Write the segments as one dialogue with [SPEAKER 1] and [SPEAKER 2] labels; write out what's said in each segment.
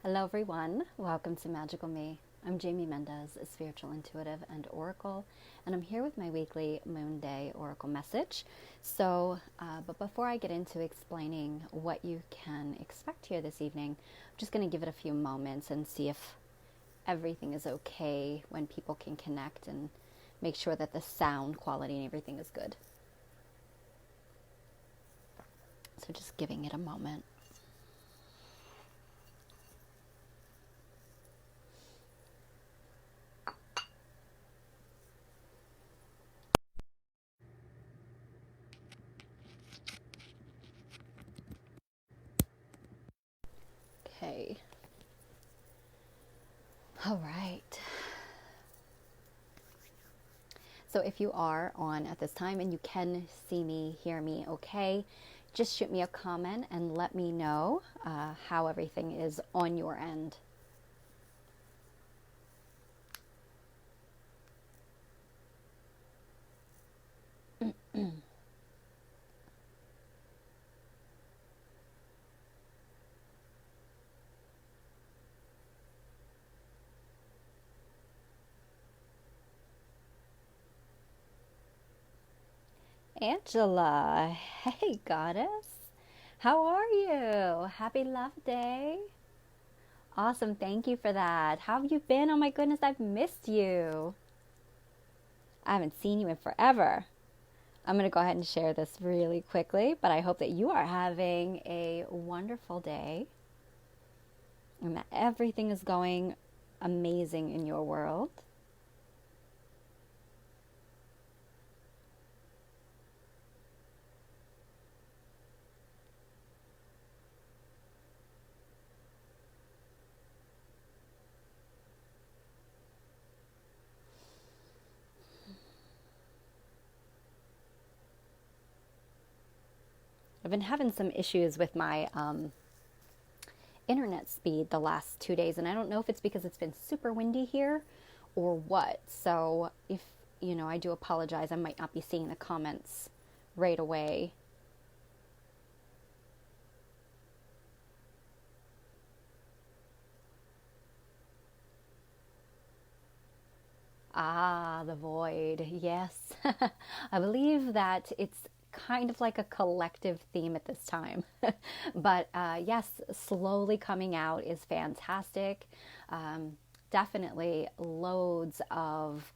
[SPEAKER 1] Hello everyone, welcome to Magical Me. I'm Jamie Mendez, a spiritual intuitive and oracle, and I'm here with my weekly Moonday Oracle message. But before I get into explaining what you can expect here this evening, I'm just going to give it a few moments and see if everything is okay when people can connect and make sure that the sound quality and everything is good. So just giving it a moment. Okay. All right. So if you are on at this time and you can see me, hear me okay, just shoot me a comment and let me know how everything is on your end. Angela, hey goddess, how are you? Happy Love Day. Awesome, thank you for that. How have you been? Oh my goodness, I've missed you. I haven't seen you in forever. I'm going to go ahead and share this really quickly, but I hope that you are having a wonderful day and that everything is going amazing in your world. I've been having some issues with my internet speed the last 2 days, and I don't know if it's because it's been super windy here or what. So if, I do apologize. I might not be seeing the comments right away. Ah, the void. Yes. I believe that it's kind of like a collective theme at this time. But yes, slowly coming out is fantastic. Definitely loads of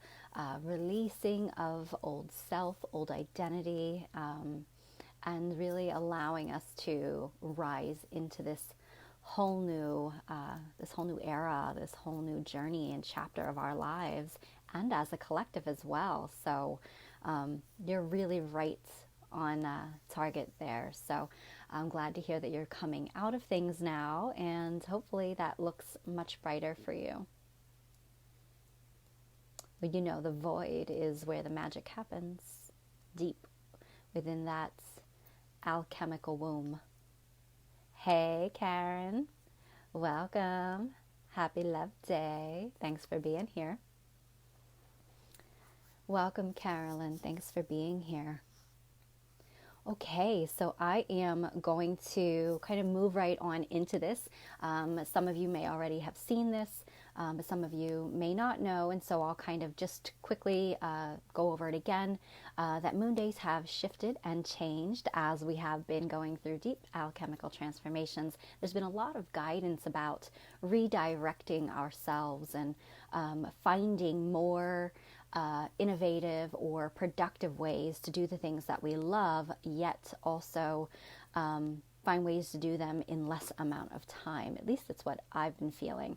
[SPEAKER 1] releasing of old self, old identity, and really allowing us to rise into this whole new era, this whole new journey and chapter of our lives, and as a collective as well. So you're really right on target there. So I'm glad to hear that you're coming out of things now, and hopefully that looks much brighter for you. But the void is where the magic happens, deep within that alchemical womb. Hey, Karen. Welcome. Happy Love Day. Thanks for being here. Welcome, Carolyn. Thanks for being here. Okay, so I am going to kind of move right on into this. Some of you may already have seen this, but some of you may not know, and so I'll kind of just quickly go over it again, that moon days have shifted and changed as we have been going through deep alchemical transformations. There's been a lot of guidance about redirecting ourselves and finding more innovative or productive ways to do the things that we love, yet also find ways to do them in less amount of time. At least that's what I've been feeling.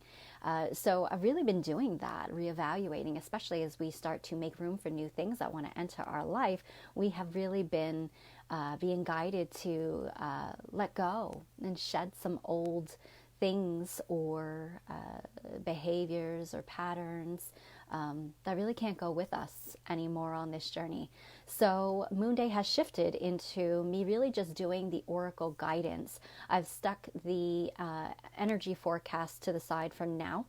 [SPEAKER 1] So I've really been doing that, reevaluating, especially as we start to make room for new things that want to enter our life. We have really been being guided to let go and shed some old things or behaviors or patterns that really can't go with us anymore on this journey. So Moonday has shifted into me really just doing the oracle guidance. I've stuck the energy forecast to the side for now.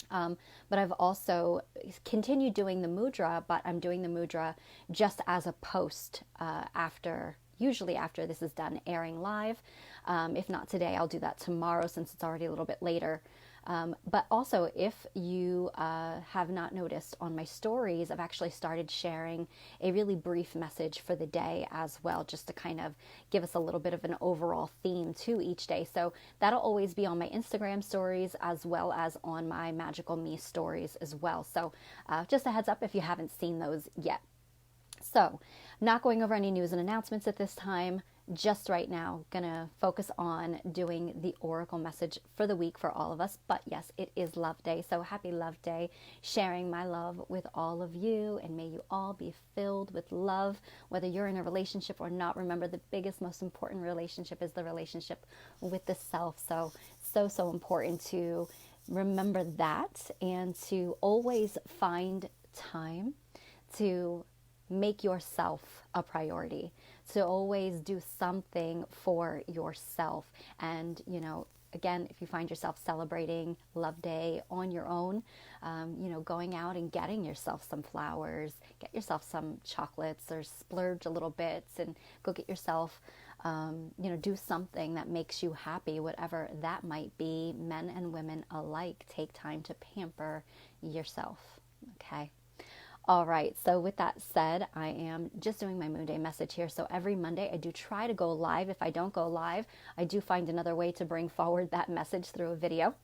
[SPEAKER 1] But I've also continued doing the mudra, but I'm doing the mudra just as a post after usually after this is done airing live. If not today, I'll do that tomorrow since it's already a little bit later. But also, if you have not noticed on my stories, I've actually started sharing a really brief message for the day as well, just to kind of give us a little bit of an overall theme to each day. So that'll always be on my Instagram stories as well as on my Magical Me stories as well. So just a heads up if you haven't seen those yet. So I'm not going over any news and announcements at this time. Just right now, gonna focus on doing the oracle message for the week for all of us. But yes, it is Love Day, so happy Love Day, sharing my love with all of you, and may you all be filled with love, whether you're in a relationship or not. Remember, the biggest, most important relationship is the relationship with the self. So important to remember that, and to always find time to make yourself a priority, to always do something for yourself. And, you know, again, if you find yourself celebrating Love Day on your own, you know, going out and getting yourself some flowers, get yourself some chocolates, or splurge a little bit and go get yourself, you know, do something that makes you happy, whatever that might be. Men and women alike, take time to pamper yourself. Okay. All right, so with that said, I am just doing my Moonday message here. So every Monday I do try to go live. If I don't go live, I do find another way to bring forward that message through a video.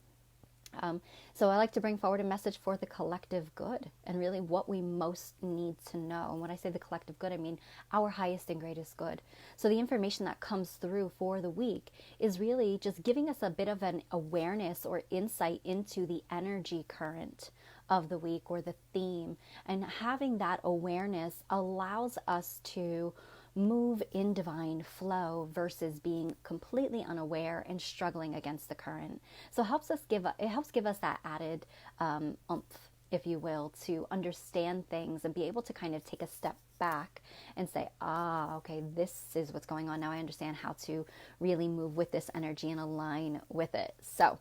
[SPEAKER 1] So I like to bring forward a message for the collective good, and really what we most need to know. And when I say the collective good, I mean our highest and greatest good. So the information that comes through for the week is really just giving us a bit of an awareness or insight into the energy current of the week, or the theme. And having that awareness allows us to move in divine flow versus being completely unaware and struggling against the current. So it helps give us that added oomph, if you will, to understand things and be able to kind of take a step back and say, okay, this is what's going on now. I understand how to really move with this energy and align with it. So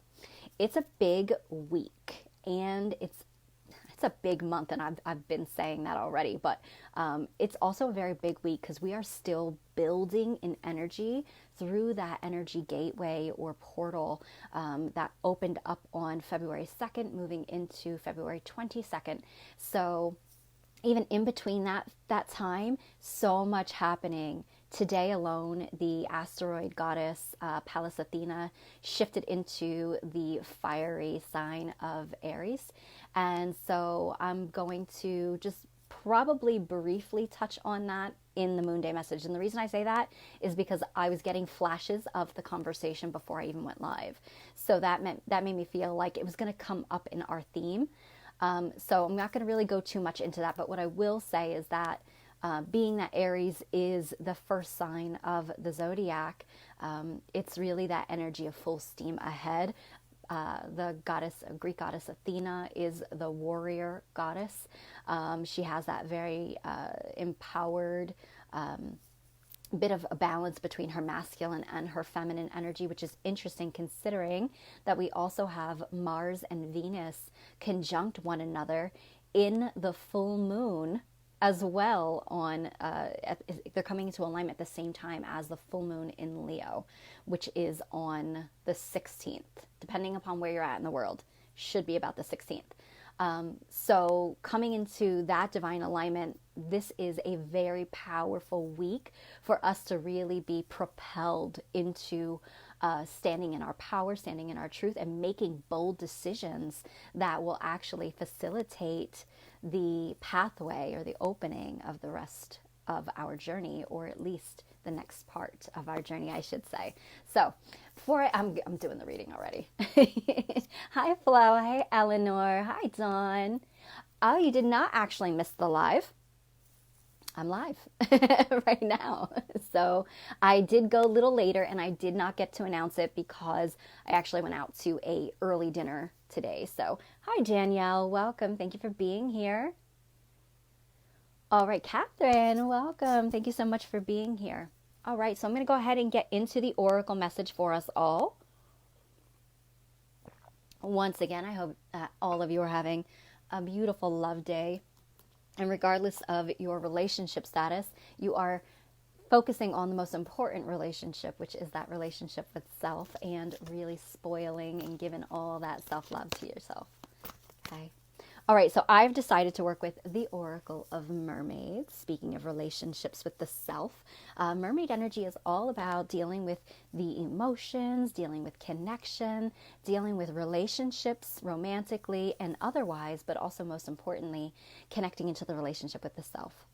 [SPEAKER 1] it's a big week, and it's a big month, and I've been saying that already, but it's also a very big week because we are still building in energy through that energy gateway or portal that opened up on February 2nd, moving into February 22nd. So even in between that time, so much happening. Today alone, the asteroid goddess Pallas Athena shifted into the fiery sign of Aries. And so I'm going to just probably briefly touch on that in the Moonday message. And the reason I say that is because I was getting flashes of the conversation before I even went live. So that made me feel like it was going to come up in our theme. So I'm not going to really go too much into that. But what I will say is that being that Aries is the first sign of the zodiac, it's really that energy of full steam ahead. The Greek goddess Athena is the warrior goddess. She has that very empowered bit of a balance between her masculine and her feminine energy, which is interesting considering that we also have Mars and Venus conjunct one another in the full moon as well on, they're coming into alignment at the same time as the full moon in Leo, which is on the 16th, depending upon where you're at in the world, should be about the 16th. So coming into that divine alignment, this is a very powerful week for us to really be propelled into standing in our power, standing in our truth, and making bold decisions that will actually facilitate the pathway or the opening of the rest of our journey, or at least the next part of our journey, I should say. So I'm doing the reading already. Hi, Flo. Hi, Eleanor. Hi, Dawn. Oh, you did not actually miss the live. I'm live right now. So I did go a little later, and I did not get to announce it because I actually went out to a early dinner today. So hi, Danielle. Welcome. Thank you for being here. All right, Catherine, welcome. Thank you so much for being here. All right, so I'm going to go ahead and get into the oracle message for us all. Once again, I hope all of you are having a beautiful love day. And regardless of your relationship status, you are focusing on the most important relationship, which is that relationship with self, and really spoiling and giving all that self-love to yourself. Okay. All right, so I've decided to work with the Oracle of Mermaids. Speaking of relationships with the self, mermaid energy is all about dealing with the emotions, dealing with connection, dealing with relationships romantically and otherwise, but also most importantly, connecting into the relationship with the self.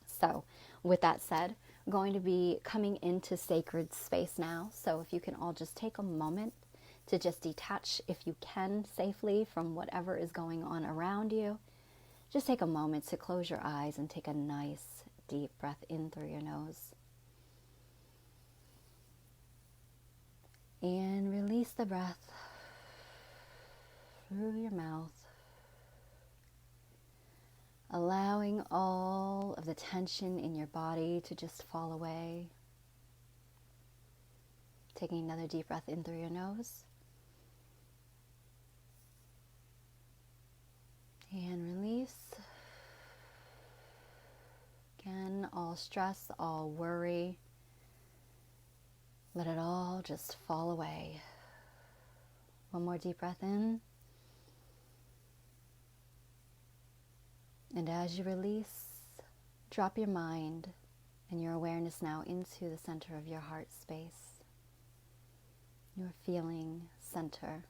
[SPEAKER 1] So with that said, I'm going to be coming into sacred space now. So if you can all just take a moment to just detach, if you can, safely from whatever is going on around you. Just take a moment to close your eyes and take a nice deep breath in through your nose. And release the breath through your mouth, allowing all of the tension in your body to just fall away. Taking another deep breath in through your nose. And release. Again, all stress, all worry, let it all just fall away. One more deep breath in. And as you release, drop your mind and your awareness now into the center of your heart space, your feeling center.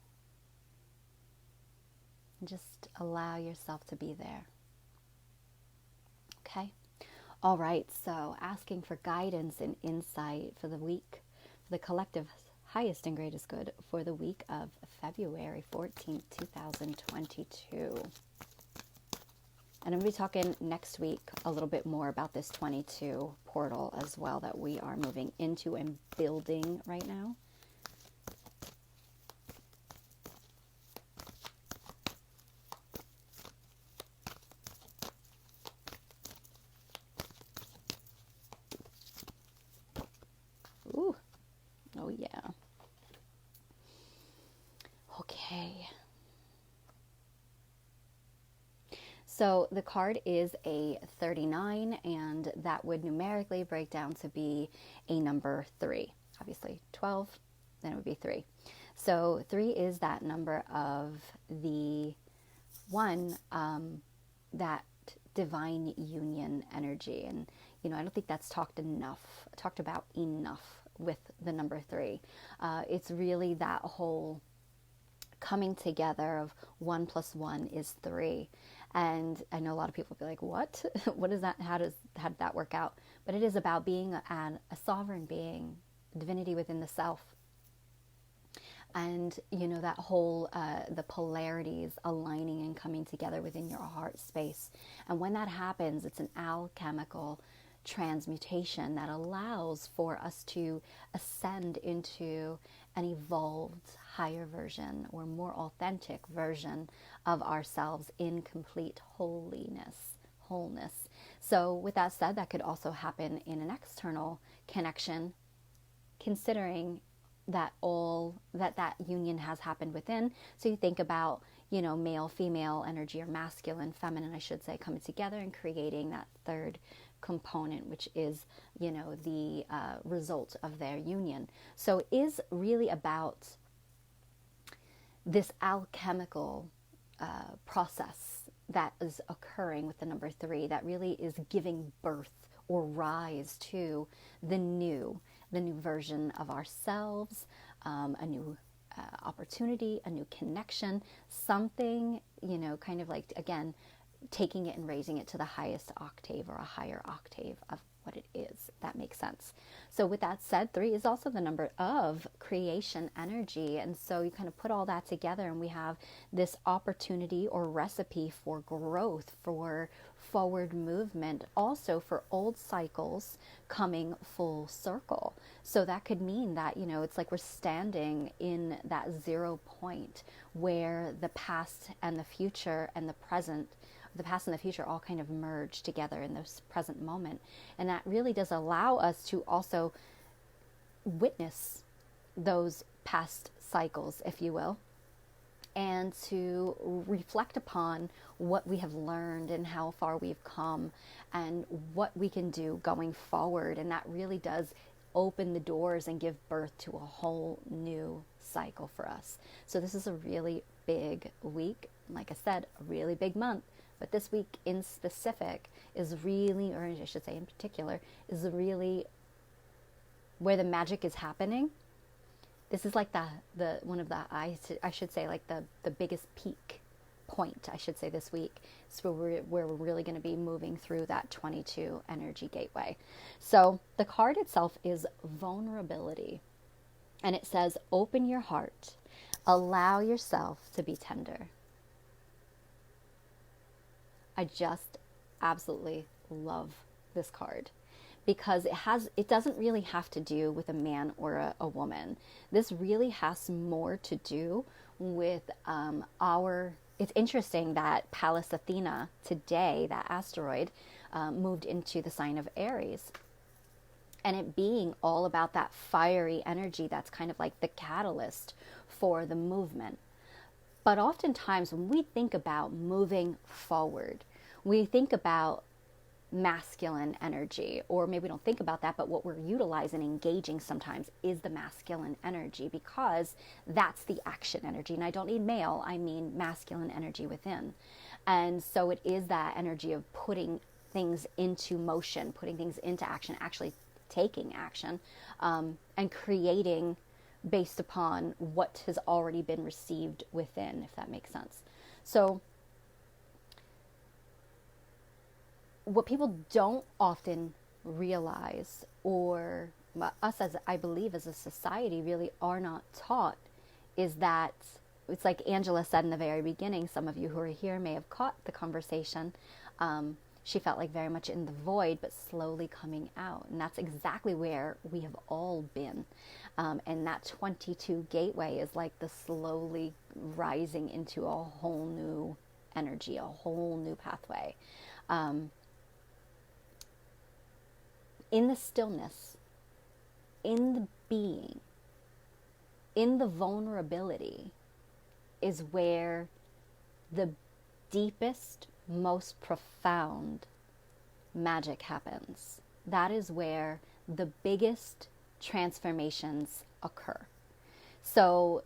[SPEAKER 1] And just allow yourself to be there. Okay? All right, so asking for guidance and insight for the week, for the collective highest and greatest good for the week of February 14th, 2022. And I'm going to be talking next week a little bit more about this 22 portal as well that we are moving into and building right now. Ooh, oh yeah. Okay. So the card is a 39, and that would numerically break down to be a number 3. Obviously 12, then it would be 3. So 3 is that number of the one, that divine union energy. And, you know, I don't think that's talked about enough with the number 3. It's really that whole coming together of 1 + 1 is 3. And I know a lot of people will be like, what? What is that? How did that work out? But it is about being a sovereign being, divinity within the self. And, you know, that whole, the polarities aligning and coming together within your heart space. And when that happens, it's an alchemical transmutation that allows for us to ascend into an evolved higher version or more authentic version of ourselves in complete wholeness. So with that said, that could also happen in an external connection, considering that that union has happened within. So you think about, you know, male, female energy, or masculine, feminine, I should say, coming together and creating that third component, which is, you know, the result of their union. So it is really about this alchemical process that is occurring with the number 3 that really is giving birth or rise to the new version of ourselves, a new opportunity, a new connection, something, you know, kind of like, again, taking it and raising it to the highest octave or a higher octave of what it is. That makes sense. So with that said, 3 is also the number of creation energy. And so you kind of put all that together and we have this opportunity or recipe for growth, for forward movement, also for old cycles coming full circle. So that could mean that, you know, it's like we're standing in that 0 point where the past and the future and the present, the past and the future all kind of merge together in this present moment. And that really does allow us to also witness those past cycles, if you will, and to reflect upon what we have learned and how far we've come and what we can do going forward. And that really does open the doors and give birth to a whole new cycle for us. So this is a really big week. Like I said, a really big month. But this week in specific is really, or I should say in particular, is really where the magic is happening. This is like the one of the, I should say, like the biggest peak point, I should say, this week. So where we're really going to be moving through that 22 energy gateway. So the card itself is vulnerability. And it says, open your heart. Allow yourself to be tender. I just absolutely love this card because it doesn't really have to do with a man or a woman. This really has more to do with it's interesting that Pallas Athena today, that asteroid, moved into the sign of Aries. And it being all about that fiery energy that's kind of like the catalyst for the movement. But oftentimes when we think about moving forward, we think about masculine energy, or maybe we don't think about that, but what we're utilizing, engaging sometimes is the masculine energy because that's the action energy. And I don't mean male, I mean masculine energy within. And so it is that energy of putting things into motion, putting things into action, actually taking action, and creating based upon what has already been received within, if that makes sense. So what people don't often realize, or us as I believe as a society really are not taught, is that it's like Angela said in the very beginning. Some of you who are here may have caught the conversation. She felt like very much in the void, but slowly coming out. And that's exactly where we have all been. And that 22 gateway is like the slowly rising into a whole new energy, a whole new pathway. In the stillness, in the being, in the vulnerability is where the deepest, most profound magic happens. That is where the biggest transformations occur. So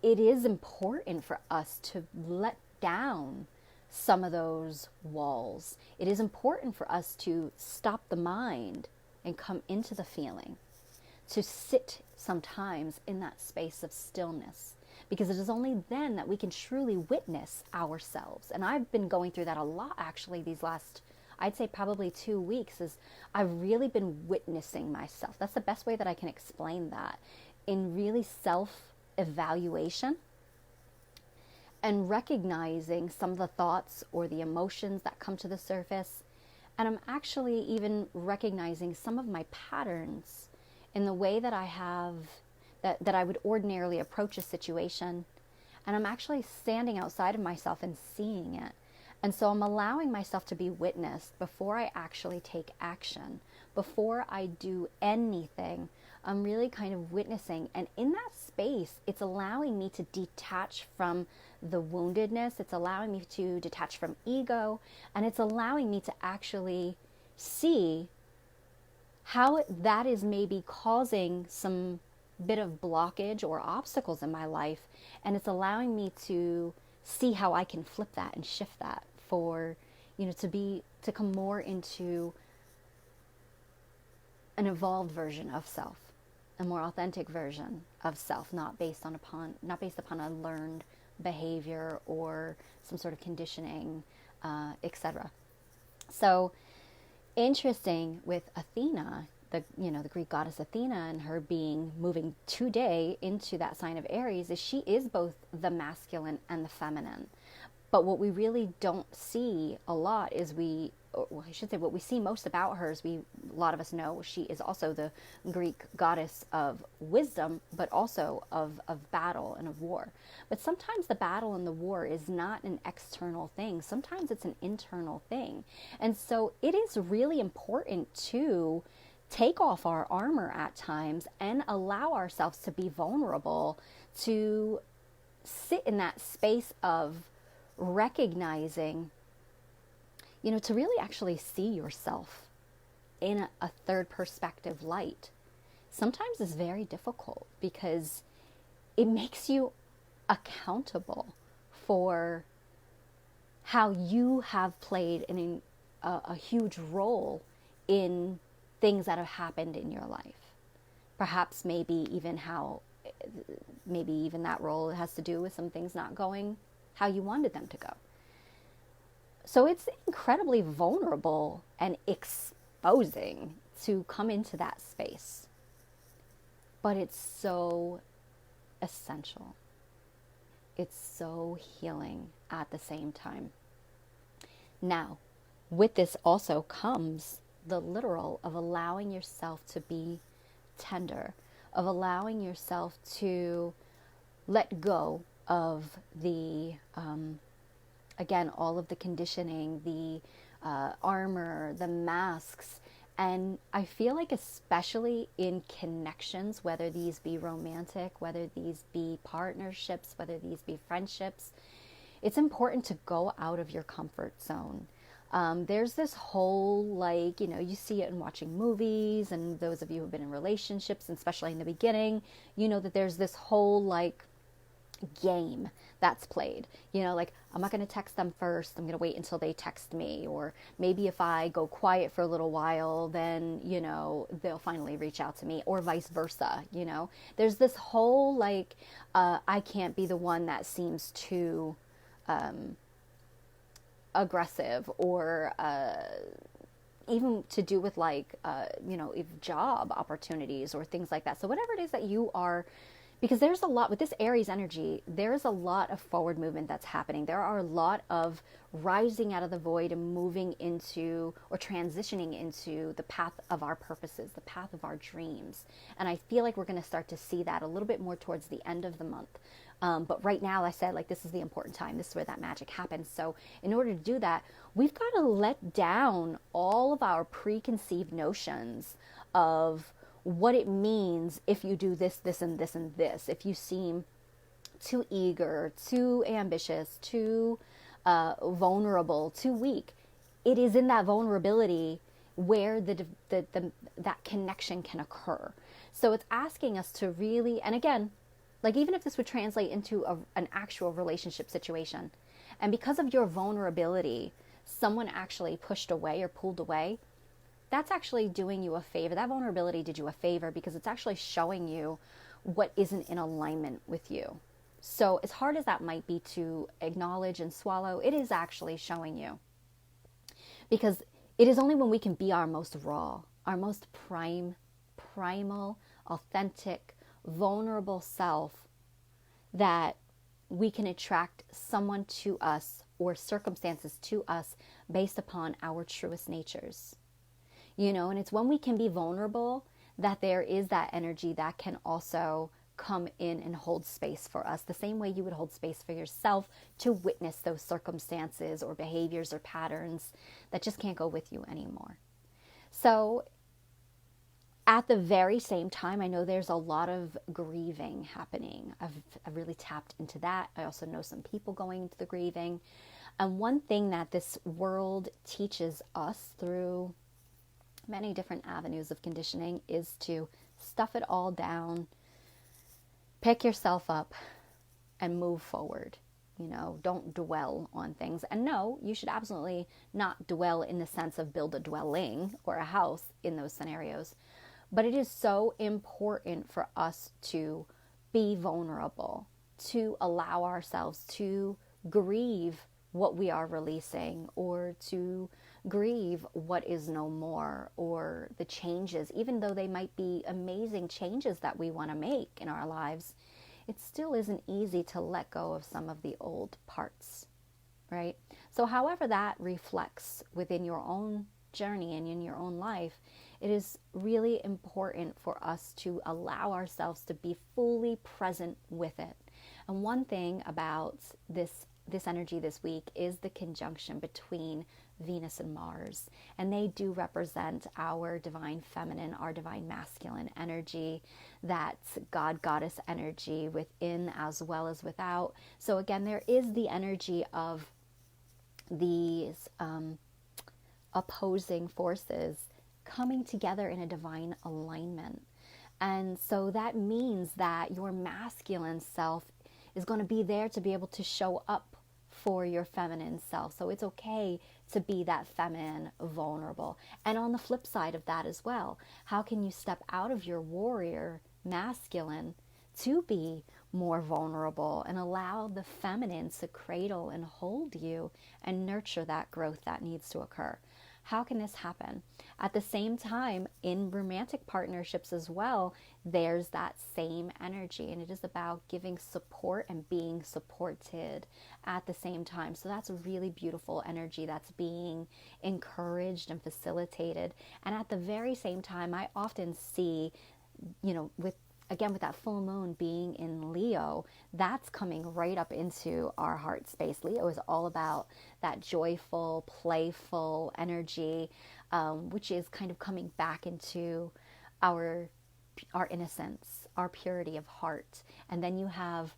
[SPEAKER 1] it is important for us to let down some of those walls. It is important for us to stop the mind and come into the feeling, to sit sometimes in that space of stillness, because it is only then that we can truly witness ourselves. And I've been going through that a lot actually these last, I'd say probably 2 weeks, is I've really been witnessing myself. That's the best way that I can explain that, in really self-evaluation and recognizing some of the thoughts or the emotions that come to the surface. And I'm actually even recognizing some of my patterns in the way that I have, that I would ordinarily approach a situation. And I'm actually standing outside of myself and seeing it. And so I'm allowing myself to be witnessed before I actually take action. Before I do anything, I'm really kind of witnessing. And in that space, it's allowing me to detach from the woundedness. It's allowing me to detach from ego. And it's allowing me to actually see how that is maybe causing some bit of blockage or obstacles in my life. And it's allowing me to see how I can flip that and shift that for, to come more into an evolved version of self, a more authentic version of self, not based upon a learned behavior or some sort of conditioning, etc. So interesting with Athena, the Greek goddess Athena, and her moving today into that sign of Aries, is she is both the masculine and the feminine. But what we really don't see a lot is what we see most about her is a lot of us know she is also the Greek goddess of wisdom, but also of battle and of war. But sometimes the battle and the war is not an external thing. Sometimes it's an internal thing. And so it is really important to take off our armor at times and allow ourselves to be vulnerable, to sit in that space of recognizing, to really actually see yourself in a third perspective light, sometimes is very difficult because it makes you accountable for how you have played a huge role in things that have happened in your life. Perhaps maybe even that role has to do with some things not going how you wanted them to go. So it's incredibly vulnerable and exposing to come into that space. But it's so essential. It's so healing at the same time. Now, with this also comes the literal of allowing yourself to be tender, of allowing yourself to let go of the, again, all of the conditioning, the armor, the masks. And I feel like especially in connections, whether these be romantic, whether these be partnerships, whether these be friendships, it's important to go out of your comfort zone. There's this whole, you see it in watching movies, and those of you who have been in relationships, and especially in the beginning, you know that there's this whole game that's played. I'm not going to text them first. I'm going to wait until they text me. Or maybe if I go quiet for a little while, then, they'll finally reach out to me, or vice versa. There's this whole, I can't be the one that seems too aggressive, or even to do with if job opportunities or things like that. So whatever it is that you are, because there's a lot with this Aries energy, there's a lot of forward movement that's happening. There are a lot of rising out of the void and moving into, or transitioning into, the path of our purposes, the path of our dreams. And I feel like we're going to start to see that a little bit more towards the end of the month. But right now, I said, this is the important time. This is where that magic happens. So in order to do that, we've got to let down all of our preconceived notions of what it means if you do this, this, and this, and this. If you seem too eager, too ambitious, too vulnerable, too weak, it is in that vulnerability where that connection can occur. So it's asking us to really, and again, even if this would translate into an actual relationship situation, and because of your vulnerability, someone actually pushed away or pulled away, that's actually doing you a favor. That vulnerability did you a favor because it's actually showing you what isn't in alignment with you. So as hard as that might be to acknowledge and swallow, it is actually showing you. Because it is only when we can be our most raw, our most primal, authentic, vulnerable self that we can attract someone to us or circumstances to us based upon our truest natures. And it's when we can be vulnerable that there is that energy that can also come in and hold space for us, the same way you would hold space for yourself to witness those circumstances or behaviors or patterns that just can't go with you anymore. So at the very same time, I know there's a lot of grieving happening. I've really tapped into that. I also know some people going into the grieving. And one thing that this world teaches us through many different avenues of conditioning is to stuff it all down, pick yourself up, and move forward. Don't dwell on things. And no, you should absolutely not dwell in the sense of build a dwelling or a house in those scenarios. But it is so important for us to be vulnerable, to allow ourselves to grieve what we are releasing, or to grieve what is no more, or the changes, even though they might be amazing changes that we want to make in our lives. It still isn't easy to let go of some of the old parts, right? So however that reflects within your own journey and in your own life, it is really important for us to allow ourselves to be fully present with it. And one thing about this energy this week is the conjunction between Venus and Mars. And they do represent our divine feminine, our divine masculine energy, that's God, goddess energy within as well as without. So again, there is the energy of these opposing forces coming together in a divine alignment. And so that means that your masculine self is going to be there to be able to show up for your feminine self. So it's okay to be that feminine, vulnerable. And on the flip side of that as well, how can you step out of your warrior masculine to be more vulnerable and allow the feminine to cradle and hold you and nurture that growth that needs to occur? How can this happen? At the same time, in romantic partnerships as well, there's that same energy, and it is about giving support and being supported at the same time. So that's a really beautiful energy that's being encouraged and facilitated. And at the very same time, I often see, with that full moon being in Leo, that's coming right up into our heart space. Leo is all about that joyful, playful energy, which is kind of coming back into our innocence, our purity of heart. And then you have,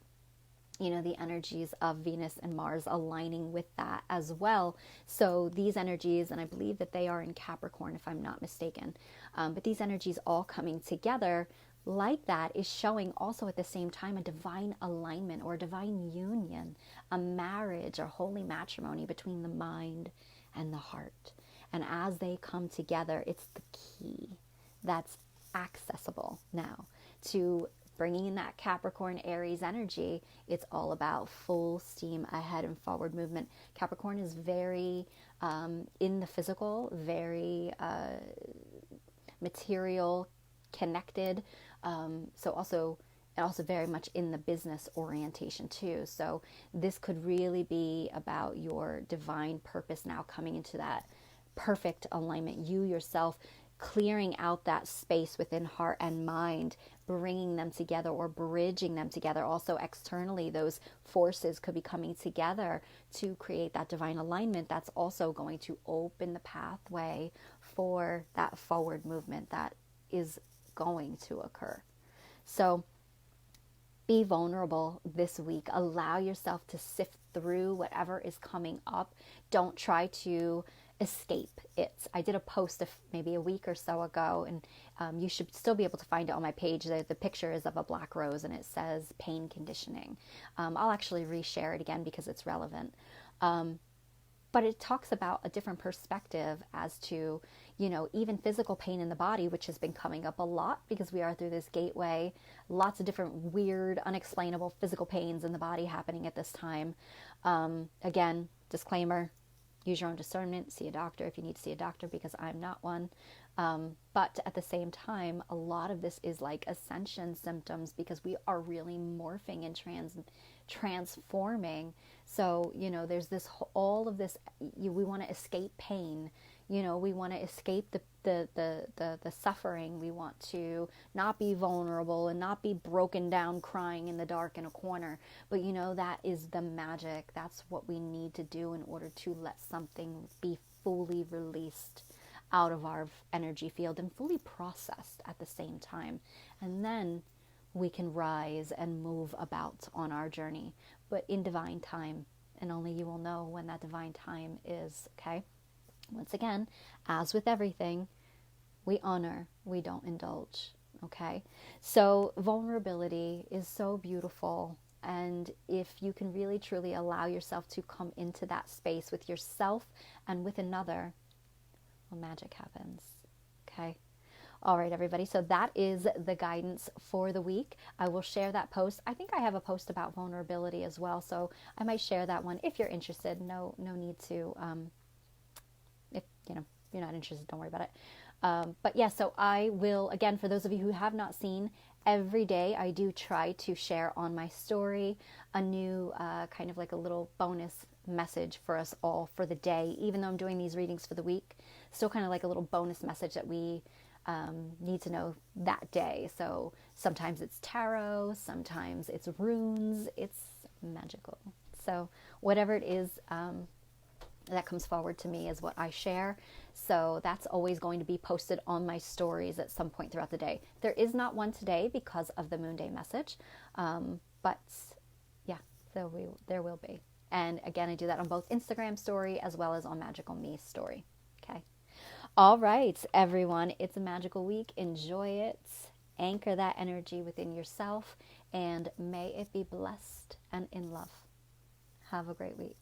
[SPEAKER 1] the energies of Venus and Mars aligning with that as well. So these energies, and I believe that they are in Capricorn if I'm not mistaken, but these energies all coming together like that is showing also at the same time a divine alignment or a divine union, a marriage or holy matrimony between the mind and the heart. And as they come together, it's the key that's accessible now to bringing in that Capricorn Aries energy. It's all about full steam ahead and forward movement. Capricorn is very in the physical, very material, connected. So also very much in the business orientation too. So this could really be about your divine purpose now coming into that perfect alignment. You yourself clearing out that space within heart and mind, bringing them together or bridging them together. Also externally, those forces could be coming together to create that divine alignment that's also going to open the pathway for that forward movement that is going to occur. So be vulnerable this week. Allow yourself to sift through whatever is coming up. Don't try to escape it. I did a post maybe a week or so ago, and you should still be able to find it on my page. The picture is of a black rose, and it says pain conditioning. I'll actually reshare it again because it's relevant. But it talks about a different perspective as to, even physical pain in the body, which has been coming up a lot because we are through this gateway. Lots of different weird, unexplainable physical pains in the body happening at this time. Again, disclaimer, use your own discernment, see a doctor if you need to see a doctor, because I'm not one. But at the same time, a lot of this is like ascension symptoms because we are really morphing and transforming. So, there's all of this, we want to escape pain. We want to escape the suffering. We want to not be vulnerable and not be broken down crying in the dark in a corner. But that is the magic. That's what we need to do in order to let something be fully released out of our energy field and fully processed at the same time. And then we can rise and move about on our journey, but in divine time. And only you will know when that divine time is, okay? Once again, as with everything, we honor, we don't indulge, okay? So vulnerability is so beautiful. And if you can really, truly allow yourself to come into that space with yourself and with another, well, magic happens, okay? All right, everybody. So that is the guidance for the week. I will share that post. I think I have a post about vulnerability as well. So I might share that one if you're interested. No need to, if you're not interested, don't worry about it. But yeah, so I will, again, for those of you who have not seen, every day I do try to share on my story a new kind of like a little bonus message for us all for the day. Even though I'm doing these readings for the week, still kind of like a little bonus message that we need to know that day. So sometimes it's tarot, sometimes it's runes, it's magical. So whatever it is, that comes forward to me is what I share. So that's always going to be posted on my stories at some point throughout the day. There is not one today because of the Moon Day message, but yeah, there will be. And again, I do that on both Instagram story as well as on Magical Me story. Okay. All right, everyone. It's a magical week. Enjoy it. Anchor that energy within yourself, and may it be blessed and in love. Have a great week.